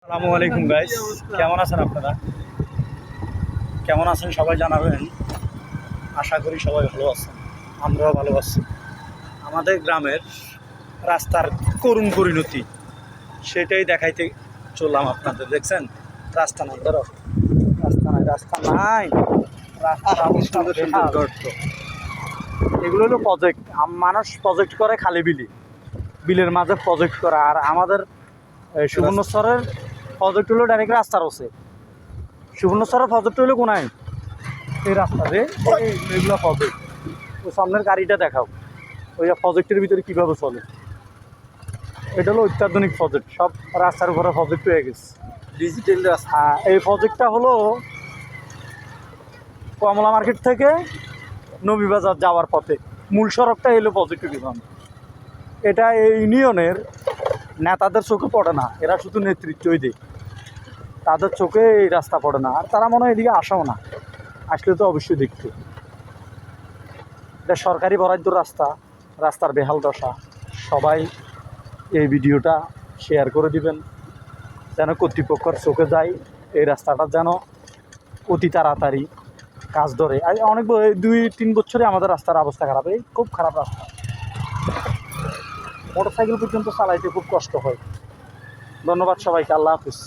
আসসালামু আলাইকুম গাইস, কেমন আছেন আপনারা? কেমন আছেন সবাই জানাবেন। আশা করি সবাই ভালো আছেন, আমরাও ভালো আছি। আমাদের গ্রামের রাস্তার করুণ পরিণতি সেটাই দেখাইতে চললাম আপনাদের। দেখছেন রাস্তা নাই, ধরো রাস্তা নাই, রাস্তা নাই, রাস্তার অবস্থা বেহাল। এগুলো হলো প্রজেক্ট, মানুষ প্রজেক্ট করে খালি বিলের মাঝে প্রজেক্ট করা। আর আমাদের সুবর্ণচরের প্রজেক্ট হলো ডাইরেক্ট রাস্তার আছে। সুবর্ণচরের প্রজেক্ট হলো কোনায় এই রাস্তা যে এগুলো প্রজেক্ট। তো সামনের গাড়িটা দেখাও, ওই প্রজেক্টের ভিতরে কীভাবে চলে। এটা হলো অত্যাধুনিক প্রজেক্ট, সব রাস্তার উপরে প্রজেক্ট হয়ে গেছে, ডিজিটাল রাস্তা। এই প্রজেক্টটা হলো কমলা মার্কেট থেকে নবীবাজার যাওয়ার পথে, মূল সড়কটা এলো প্রজেক্ট বিভাগ। এটা এই ইউনিয়নের নেতাদের চোখে পড়ে না, এরা শুধু নেতৃত্বই দেয়, তাদের চোখে এই রাস্তা পড়ে না। আর তারা মনে হয় এদিকে আসাও না, আসলে তো অবশ্যই দেখতে। এটা সরকারি বরাদ্দ রাস্তা, রাস্তার বেহাল দশা। সবাই এই ভিডিওটা শেয়ার করে দিবেন যেন কর্তৃপক্ষের চোখে যায়, এই রাস্তাটা যেন অতি তাড়াতাড়ি কাজ ধরে। আর অনেক 2-3 বছরে আমাদের রাস্তার অবস্থা খারাপ, এই খুব খারাপ রাস্তা, মোটরসাইকেল পর্যন্ত চালাইতে খুব কষ্ট হয়। ধন্যবাদ সবাইকে, আল্লাহ হাফিজ।